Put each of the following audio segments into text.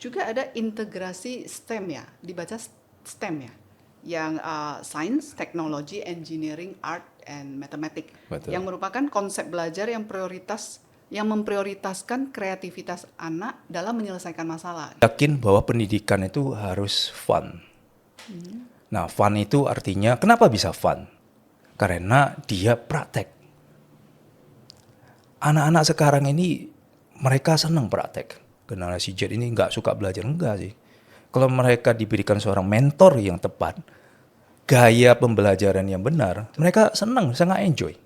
juga ada integrasi STEM ya, dibaca STEM ya, yang Science, Technology, Engineering, Art, and Mathematics, Betul. yang merupakan konsep belajar yang memprioritaskan kreativitas anak dalam menyelesaikan masalah. Yakin bahwa pendidikan itu harus fun. Nah, fun itu artinya kenapa bisa fun? Karena dia praktek. Anak-anak sekarang ini mereka senang praktek. Generasi Z ini nggak suka belajar, enggak sih. Kalau mereka diberikan seorang mentor yang tepat, gaya pembelajaran yang benar, mereka senang, sangat enjoy.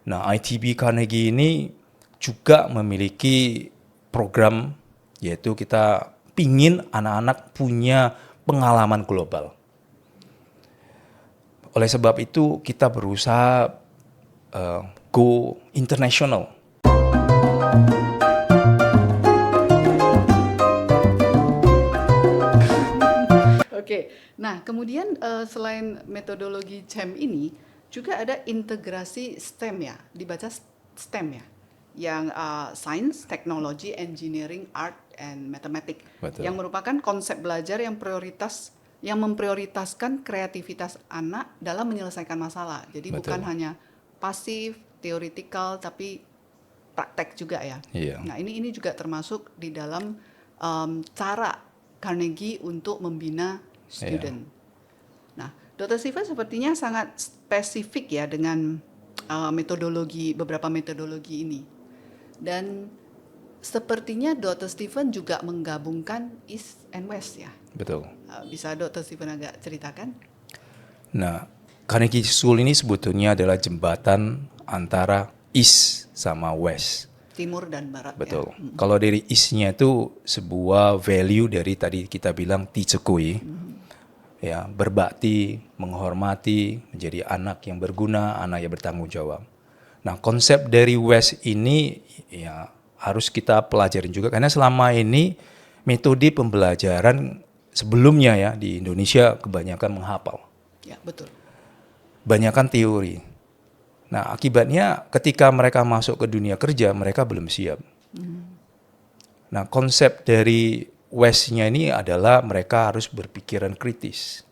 Nah, ITB Carnegie ini juga memiliki program, yaitu kita pingin anak-anak punya pengalaman global. Oleh sebab itu kita berusaha go international. Oke, nah kemudian selain metodologi CEM ini juga ada integrasi STEM ya, dibaca STEM ya, yang Science, Technology, Engineering, Art, and Mathematics, Betul. yang merupakan konsep belajar yang memprioritaskan kreativitas anak dalam menyelesaikan masalah. Jadi Betul. bukan hanya pasif, theoretical, tapi praktek juga ya. Iya. Nah ini juga termasuk di dalam cara Carnegie untuk membina student. Nah, Dr. Steven sepertinya sangat spesifik ya dengan beberapa metodologi ini. Dan sepertinya Dr. Steven juga menggabungkan East and West ya. Betul. Bisa Dr. Steven agak ceritakan? Nah, Carnegie School ini sebetulnya adalah jembatan antara East sama West. Timur dan Barat. Betul. Ya. Kalau dari East-nya itu sebuah value dari tadi kita bilang Tichekui, ya, berbakti, menghormati, menjadi anak yang berguna, anak yang bertanggung jawab. Nah, konsep dari West ini ya harus kita pelajarin juga karena selama ini metode pembelajaran sebelumnya ya di Indonesia kebanyakan menghafal. Ya, betul. Banyakan teori. Nah, akibatnya ketika mereka masuk ke dunia kerja, mereka belum siap. Nah, konsep dari West-nya ini adalah mereka harus berpikiran kritis.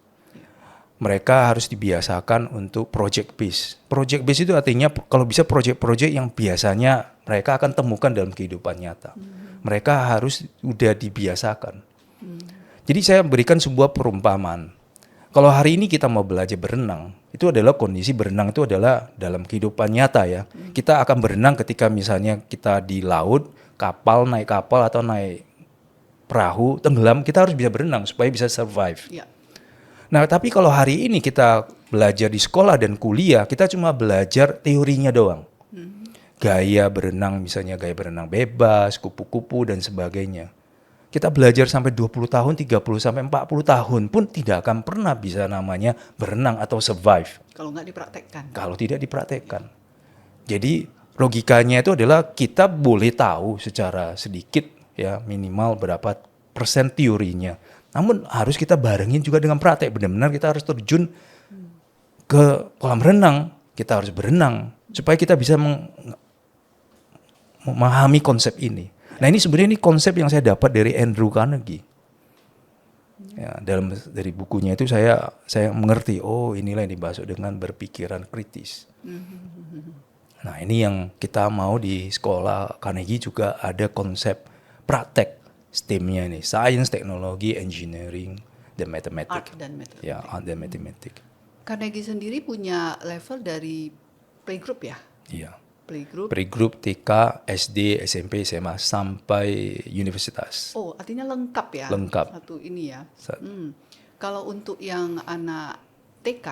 Mereka harus dibiasakan untuk project base. Project base itu artinya kalau bisa project-project yang biasanya mereka akan temukan dalam kehidupan nyata. Mereka harus udah dibiasakan. Jadi saya berikan sebuah perumpamaan. Kalau hari ini kita mau belajar berenang, itu adalah kondisi berenang itu adalah dalam kehidupan nyata ya. Kita akan berenang ketika misalnya kita di laut, naik kapal atau naik perahu, tenggelam, kita harus bisa berenang supaya bisa survive. Ya. Nah, tapi kalau hari ini kita belajar di sekolah dan kuliah, kita cuma belajar teorinya doang. Gaya berenang misalnya gaya berenang bebas, kupu-kupu dan sebagainya. Kita belajar sampai 20 tahun, 30 sampai 40 tahun pun tidak akan pernah bisa namanya berenang atau survive. Kalau nggak dipraktekkan. Kalau tidak dipraktekkan. Jadi logikanya itu adalah kita boleh tahu secara sedikit ya minimal berapa persen teorinya. Namun harus kita barengin juga dengan praktek. Benar-benar kita harus terjun ke kolam renang. Kita harus berenang supaya kita bisa memahami konsep ini. Nah ini sebenarnya ini konsep yang saya dapat dari Andrew Carnegie. Ya, dari bukunya itu saya mengerti, oh inilah yang dimaksud dengan berpikiran kritis. Nah ini yang kita mau di sekolah Carnegie juga ada konsep praktek STEM-nya nih, Science, Technology, Engineering, dan Mathematics. Art dan Mathematics. Ya, Art dan Mathematics. Carnegie sendiri punya level dari playgroup ya? Iya. Playgroup TK, SD, SMP, SMA sampai universitas. Oh, artinya lengkap ya? Lengkap. Satu ini ya. Kalau untuk yang anak TK,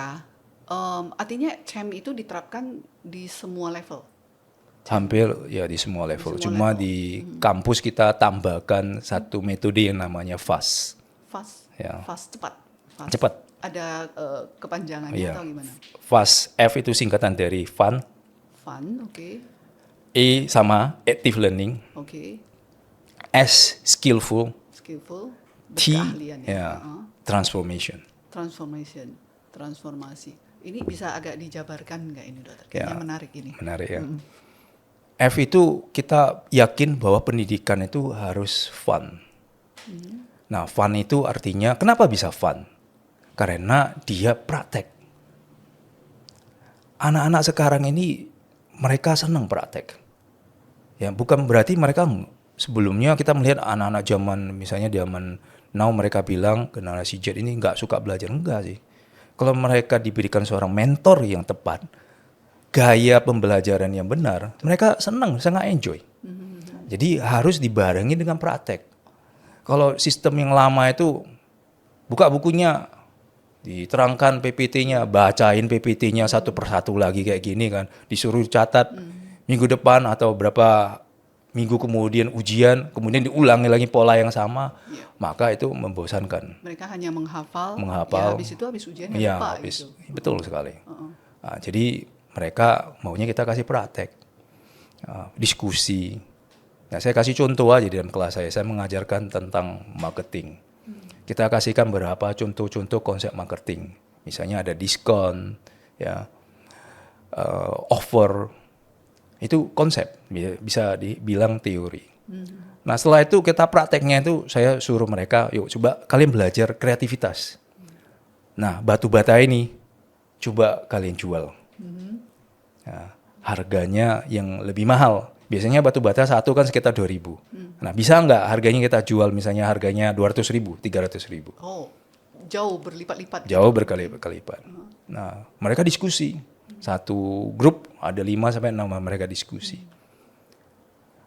artinya CEM itu diterapkan di semua level? Hampir ya di semua level. Cuma di kampus kita tambahkan satu metode yang namanya FAST. FAST? Ya. FAST cepat? FAST. Cepat. Ada kepanjangannya atau gimana? FAST, F itu singkatan dari fun. Fun, oke. E sama active learning. Oke. S skillful. Skillful. T Berkeahlian ya. transformation. Transformasi. Ini bisa agak dijabarkan nggak ini dokter? Kayaknya menarik ini. Menarik ya. F itu kita yakin bahwa pendidikan itu harus fun. Nah, fun itu artinya kenapa bisa fun? Karena dia praktek. Anak-anak sekarang ini mereka senang praktek. Ya, bukan berarti mereka sebelumnya kita melihat anak-anak zaman misalnya zaman now mereka bilang generasi Z ini nggak suka belajar, enggak sih. Kalau mereka diberikan seorang mentor yang tepat, gaya pembelajaran yang benar, mereka senang, sangat enjoy. Jadi harus dibarengi dengan praktek. Kalau sistem yang lama itu buka bukunya, diterangkan PPT-nya, bacain PPT-nya satu persatu lagi kayak gini kan, disuruh catat minggu depan atau berapa minggu kemudian ujian, kemudian diulangi lagi pola yang sama, maka itu membosankan. Mereka hanya menghafal, Menghafal. ya habis ujiannya Ya, lupa habis. gitu. Betul sekali. Nah, jadi mereka maunya kita kasih praktek, diskusi. Nah, saya kasih contoh aja di dalam kelas saya mengajarkan tentang marketing. Kita kasihkan beberapa contoh-contoh konsep marketing. Misalnya ada diskon, ya, offer, itu konsep, bisa dibilang teori. Nah, setelah itu kita prakteknya itu saya suruh mereka, yuk coba kalian belajar kreativitas. Nah, batu bata ini coba kalian jual. Nah, harganya yang lebih mahal. Biasanya batu bata satu kan sekitar 2.000. Nah, bisa nggak harganya kita jual misalnya harganya 200.000, 300.000. Oh, jauh berlipat-lipat. Jauh berkali-lipat. Nah, mereka diskusi. Satu grup ada 5-6 mereka diskusi.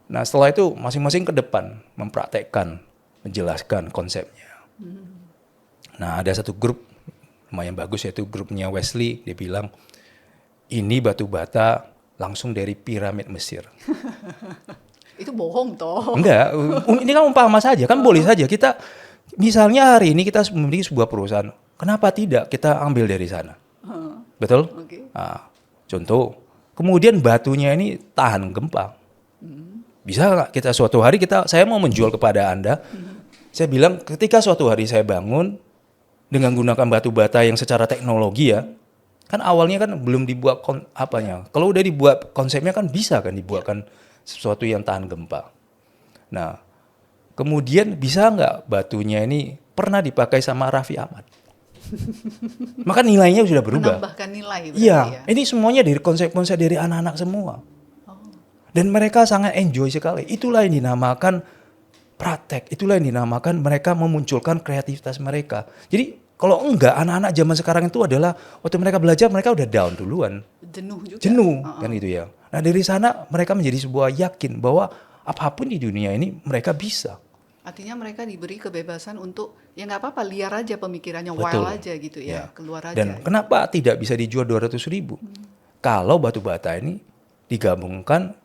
Nah, setelah itu masing-masing ke depan mempraktekkan, menjelaskan konsepnya. Nah, ada satu grup lumayan bagus yaitu grupnya Wesley, dia bilang ini batu bata langsung dari piramid Mesir. Itu bohong toh. Enggak, ini kan umpama saja, kan boleh saja kita misalnya hari ini kita memiliki sebuah perusahaan, kenapa tidak kita ambil dari sana? Betul? Oke. Nah, contoh, kemudian batunya ini tahan gempa. Bisa nggak kita suatu hari saya mau menjual kepada Anda, saya bilang ketika suatu hari saya bangun dengan menggunakan batu bata yang secara teknologi ya, kan awalnya kan belum dibuat apanya. Kalau udah dibuat konsepnya kan bisa kan dibuatkan sesuatu yang tahan gempa. Nah, kemudian bisa nggak batunya ini pernah dipakai sama Raffi Ahmad? Maka nilainya sudah berubah. Menambahkan nilai berarti Iya, ya. ini semuanya dari konsep-konsep dari anak-anak semua. Dan mereka sangat enjoy sekali. Itulah yang dinamakan praktek. Itulah yang dinamakan mereka memunculkan kreativitas mereka. Jadi kalau enggak, anak-anak zaman sekarang itu adalah waktu mereka belajar mereka udah down duluan. Jenuh juga. Jenuh kan gitu ya. Nah dari sana mereka menjadi sebuah yakin bahwa apapun di dunia ini mereka bisa. Artinya mereka diberi kebebasan untuk ya nggak apa-apa, liar aja pemikirannya, Betul. wild aja gitu ya, keluar aja. Dan kenapa tidak bisa dijual 200.000? Kalau batu bata ini digabungkan,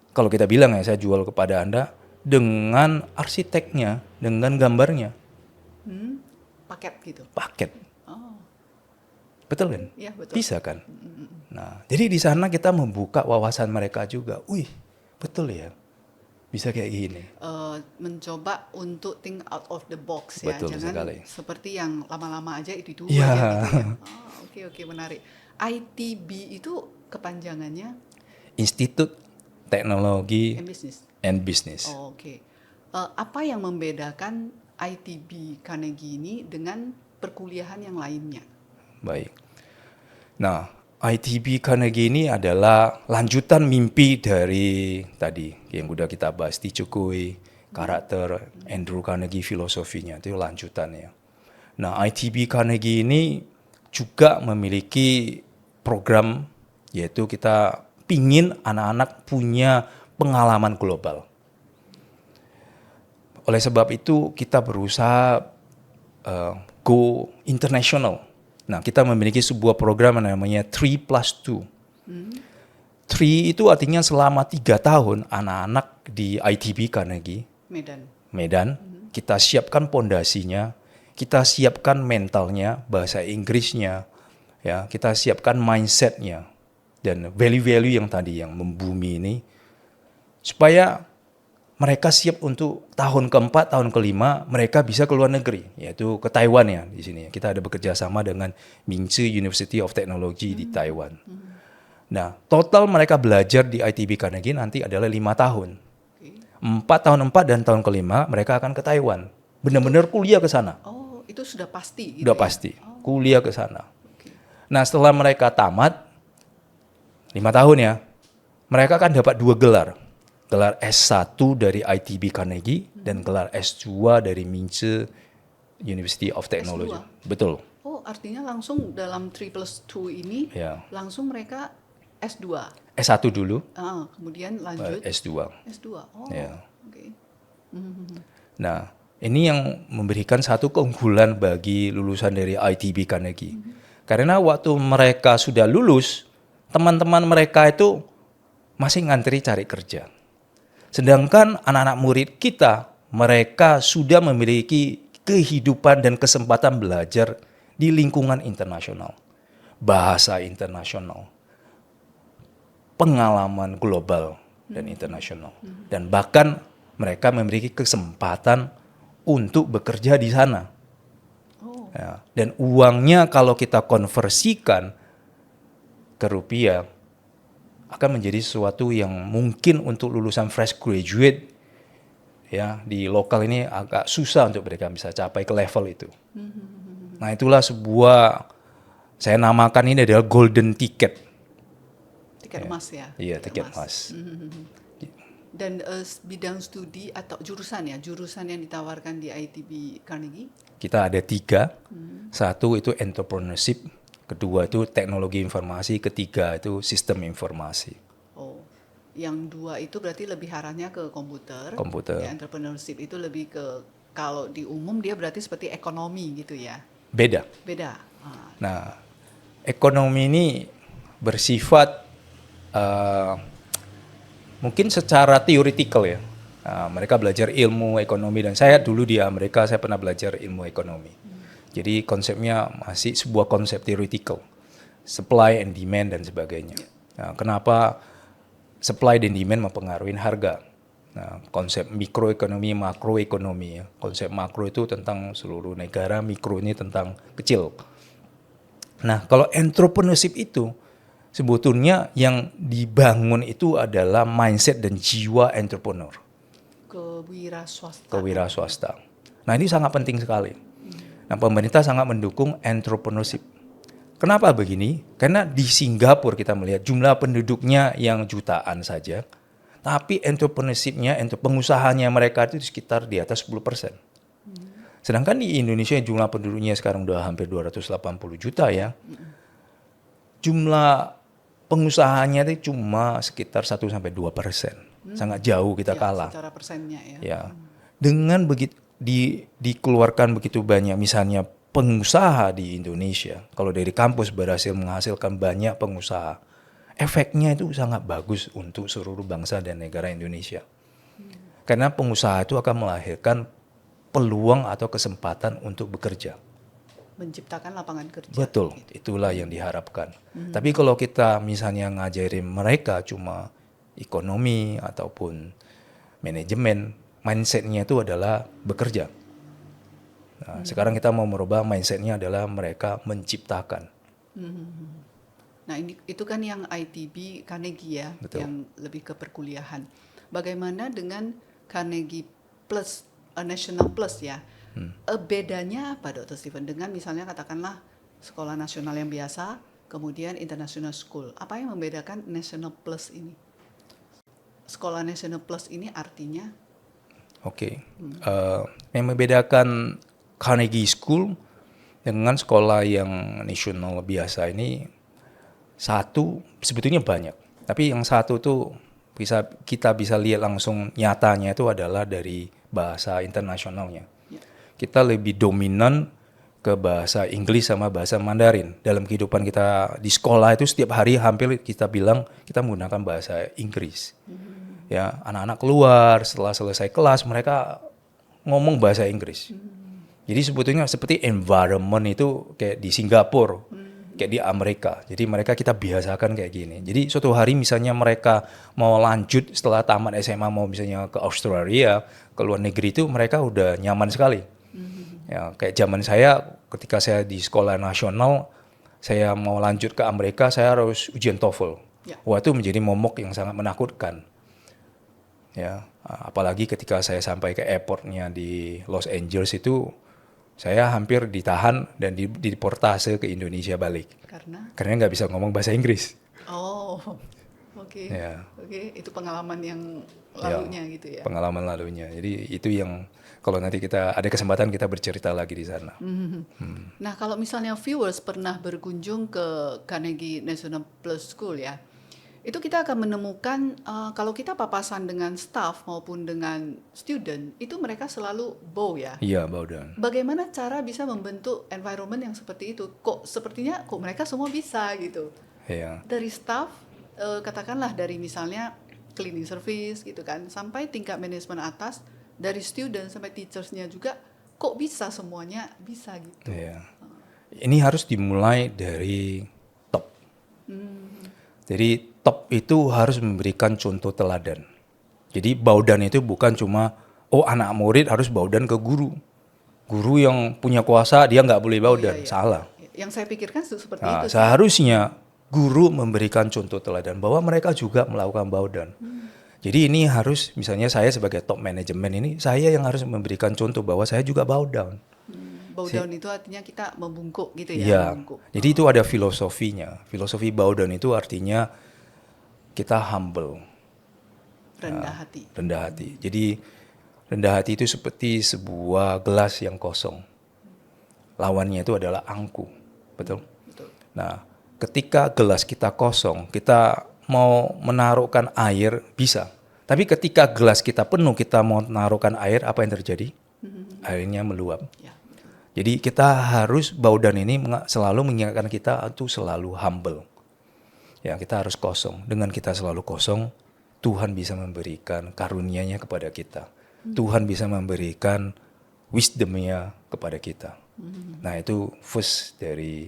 kalau kita bilang ya saya jual kepada Anda dengan arsiteknya, dengan gambarnya, Paket gitu. paket. Oh, Betul kan? iya betul. Bisa kan? Nah, jadi di sana kita membuka wawasan mereka juga. Wih, betul ya. Bisa kayak gini. Mencoba untuk think out of the box ya, Betul jangan sekali. seperti yang lama-lama aja itu Iya. aja gitu ya. Oke, menarik. ITB itu kepanjangannya Institut Teknologi business. and Business. Oh, oke. Apa yang membedakan ITB Carnegie ini dengan perkuliahan yang lainnya? Baik. Nah, ITB Carnegie ini adalah lanjutan mimpi dari tadi yang udah kita bahas, Ti Chu Kuei, karakter Andrew Carnegie, filosofinya itu lanjutannya. Nah, ITB Carnegie ini juga memiliki program yaitu kita pingin anak-anak punya pengalaman global. Oleh sebab itu kita berusaha go international. Nah, kita memiliki sebuah program yang namanya 3+2. 3 itu artinya selama 3 tahun anak-anak di ITB Carnegie Medan, kita siapkan pondasinya, kita siapkan mentalnya, bahasa Inggrisnya, ya, kita siapkan mindsetnya dan value-value yang tadi yang membumi ini, supaya mereka siap untuk tahun keempat, tahun kelima mereka bisa ke luar negeri, yaitu ke Taiwan ya di sini. Kita ada bekerja sama dengan Mingzi University of Technology di Taiwan. Nah, total mereka belajar di ITB Carnegie nanti adalah 5 tahun. 4 tahun 4 dan tahun kelima mereka akan ke Taiwan. benar-benar kuliah ke sana. Oh, itu sudah pasti gitu Udah ya? pasti kuliah ke sana. Oke. Nah, setelah mereka tamat 5 tahun ya, mereka kan dapat 2 gelar. Gelar S1 dari ITB Carnegie dan gelar S2 dari Mince University of Technology. S2? Betul. Oh, artinya langsung dalam 3+2 ini Ya. langsung mereka S2. S1 dulu, Kemudian lanjut S2. S2. Oh, Ya. oke. Nah, ini yang memberikan satu keunggulan bagi lulusan dari ITB Carnegie. Karena waktu mereka sudah lulus, teman-teman mereka itu masih ngantri cari kerja. Sedangkan anak-anak murid kita, mereka sudah memiliki kehidupan dan kesempatan belajar di lingkungan internasional. Bahasa internasional, pengalaman global dan internasional. Dan bahkan mereka memiliki kesempatan untuk bekerja di sana. Oh, Ya, dan uangnya kalau kita konversikan ke rupiah akan menjadi sesuatu yang mungkin untuk lulusan fresh graduate ya di lokal ini agak susah untuk mereka bisa capai ke level itu. Nah, itulah sebuah, saya namakan ini adalah golden ticket. tiket emas ya? Iya, tiket emas. Dan bidang studi atau jurusan yang ditawarkan di ITB Carnegie? Kita ada 3. Satu itu entrepreneurship, kedua itu teknologi informasi, ketiga itu sistem informasi. Oh, yang 2 itu berarti lebih arahnya ke komputer. Komputer. Ya, entrepreneurship itu lebih ke, kalau di umum dia berarti seperti ekonomi gitu ya? Beda. Beda. Nah, ekonomi ini bersifat mungkin secara theoretical ya. Nah, mereka belajar ilmu ekonomi dan saya dulu di Amerika saya pernah belajar ilmu ekonomi. Jadi konsepnya masih sebuah konsep theoretical, supply and demand dan sebagainya. Nah, kenapa supply dan demand mempengaruhi harga? Nah, konsep mikroekonomi, makroekonomi ya. Konsep makro itu tentang seluruh negara, mikro ini tentang kecil. Nah, kalau entrepreneurship itu sebetulnya yang dibangun itu adalah mindset dan jiwa entrepreneur. Kewirausahaan. Nah, ini sangat penting sekali. Nah, pemerintah sangat mendukung entrepreneurship. Kenapa begini? Karena di Singapura kita melihat jumlah penduduknya yang jutaan saja, tapi entrepreneurship-nya, pengusahanya mereka itu sekitar di atas 10%. Sedangkan di Indonesia jumlah penduduknya sekarang udah hampir 280 juta ya. Jumlah pengusahanya itu cuma sekitar 1-2%. Sangat jauh kita kalah. Secara persennya ya. Ya. Dengan begitu dikeluarkan begitu banyak misalnya pengusaha di Indonesia, kalau dari kampus berhasil menghasilkan banyak pengusaha, efeknya itu sangat bagus untuk seluruh bangsa dan negara Indonesia. Karena pengusaha itu akan melahirkan peluang atau kesempatan untuk bekerja. Menciptakan lapangan kerja. Betul, itulah yang diharapkan. Tapi kalau kita misalnya ngajarin mereka cuma ekonomi ataupun manajemen, mindset-nya itu adalah bekerja. Nah, sekarang kita mau merubah mindset-nya adalah mereka menciptakan. Nah, itu kan yang ITB Carnegie ya, Betul. yang lebih ke perkuliahan. Bagaimana dengan Carnegie Plus, National Plus ya? Bedanya apa, Dr. Stephen, dengan misalnya katakanlah sekolah nasional yang biasa, kemudian international school? Apa yang membedakan National Plus ini? Sekolah National Plus ini artinya? Oke. Yang membedakan Carnegie School dengan sekolah yang nasional biasa ini, satu sebetulnya banyak. Tapi yang satu tuh kita bisa lihat langsung nyatanya itu adalah dari bahasa internasionalnya. Kita lebih dominan ke bahasa Inggris sama bahasa Mandarin. Dalam kehidupan kita di sekolah itu setiap hari hampir kita bilang kita menggunakan bahasa Inggris. Ya, anak-anak keluar setelah selesai kelas mereka ngomong bahasa Inggris. Jadi sebetulnya seperti environment itu kayak di Singapura, kayak di Amerika. Jadi mereka kita biasakan kayak gini. Jadi suatu hari misalnya mereka mau lanjut setelah tamat SMA mau misalnya ke Australia, ke luar negeri itu mereka udah nyaman sekali. Ya, kayak zaman saya ketika saya di sekolah nasional, saya mau lanjut ke Amerika, saya harus ujian TOEFL. Ya. Wah, itu menjadi momok yang sangat menakutkan. Ya, Apalagi ketika saya sampai ke airportnya di Los Angeles itu, saya hampir ditahan dan dideportase ke Indonesia balik. Karena nggak bisa ngomong bahasa Inggris. Oh, oke. Ya. Oke, itu pengalaman yang lalunya gitu ya. Pengalaman lalunya. Jadi itu yang kalau nanti kita ada kesempatan kita bercerita lagi di sana. Nah, kalau misalnya viewers pernah berkunjung ke Carnegie National Plus School ya, itu kita akan menemukan kalau kita papasan dengan staff maupun dengan student, itu mereka selalu bow ya. Iya, bow down. Bagaimana cara bisa membentuk environment yang seperti itu? Sepertinya mereka semua bisa gitu. Iya. Dari staff, katakanlah dari misalnya cleaning service gitu kan, sampai tingkat manajemen atas, dari student sampai teachersnya juga, kok bisa semuanya bisa gitu. Iya. Ini harus dimulai dari top. Jadi top itu harus memberikan contoh teladan. Jadi baudan itu bukan cuma anak murid harus baudan ke guru. Guru yang punya kuasa dia nggak boleh baudan, salah. Yang saya pikirkan seperti itu. Seharusnya guru memberikan contoh teladan bahwa mereka juga melakukan baudan. Jadi ini harus, misalnya saya sebagai top manajemen ini, saya yang harus memberikan contoh bahwa saya juga bow down. Bow down itu artinya kita membungkuk gitu ya? Iya, membungkuk. jadi itu ada filosofinya. Filosofi bow down itu artinya kita humble. Rendah hati. Rendah hati. Jadi rendah hati itu seperti sebuah gelas yang kosong. Lawannya itu adalah angku, betul? Betul. Nah, ketika gelas kita kosong, kita mau menaruhkan air bisa. Tapi ketika gelas kita penuh, kita mau menaruhkan air, apa yang terjadi? Airnya meluap. Ya, jadi kita harus, baudan ini selalu mengingatkan kita itu selalu humble. Ya, kita harus kosong. Dengan kita selalu kosong, Tuhan bisa memberikan karunia-Nya kepada kita. Tuhan bisa memberikan wisdom-Nya kepada kita. Nah, itu first dari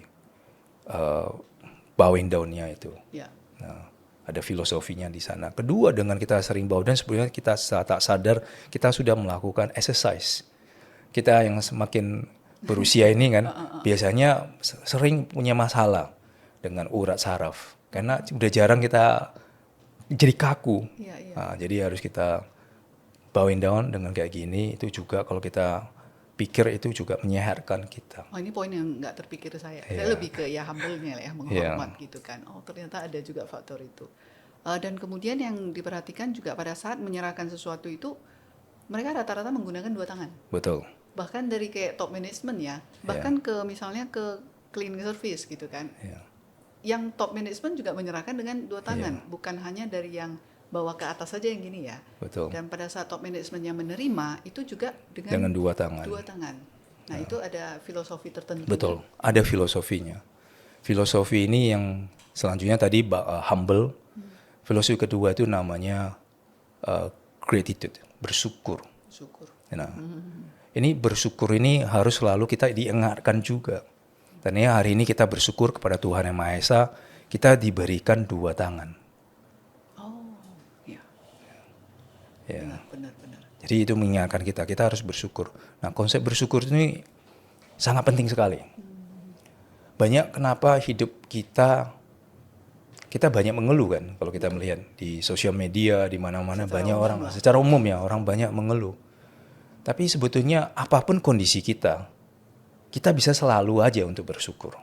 bowing down-nya itu. Ya. Nah, ada filosofinya di sana. Kedua, dengan kita sering bow down, sebenarnya kita tak sadar kita sudah melakukan exercise. Kita yang semakin berusia ini kan biasanya sering punya masalah dengan urat saraf karena udah jarang kita jadi kaku. Ya, ya. Nah, jadi harus kita bowing down dengan kayak gini. Itu juga kalau kita pikir itu juga menyehatkan kita. Oh, ini poin yang nggak terpikir saya. Yeah. Saya lebih ke ya humble-nya lah ya, menghormat gitu kan. Oh, ternyata ada juga faktor itu. Dan kemudian yang diperhatikan juga pada saat menyerahkan sesuatu itu, mereka rata-rata menggunakan dua tangan. Betul. Bahkan dari kayak top management ya, bahkan ke misalnya ke cleaning service gitu kan. Yeah. Yang top management juga menyerahkan dengan dua tangan, bukan hanya dari yang bawa ke atas saja yang gini ya. Betul. Dan pada saat top management yang menerima itu juga dengan dua tangan. Dua tangan. Nah, itu ada filosofi tertentu. Betul, ada filosofinya. Filosofi ini yang selanjutnya tadi humble. Filosofi kedua itu namanya gratitude, bersyukur. Nah, ini bersyukur ini harus selalu kita diingatkan juga. Dan ya hari ini kita bersyukur kepada Tuhan Yang Maha Esa, kita diberikan dua tangan. Ya. Benar. Jadi itu mengingatkan kita harus bersyukur. Nah, konsep bersyukur ini sangat penting sekali. Banyak kenapa hidup kita banyak mengeluh kan, kalau kita melihat di sosial media, di mana-mana banyak orang, secara umum ya, orang banyak mengeluh. Tapi sebetulnya apapun kondisi kita bisa selalu aja untuk bersyukur.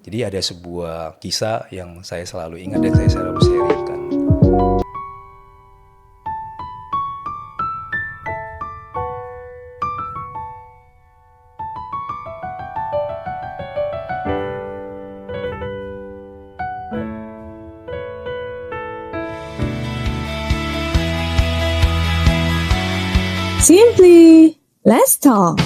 Jadi ada sebuah kisah yang saya selalu ingat dan saya selalu sharingkan. Simply, let's talk.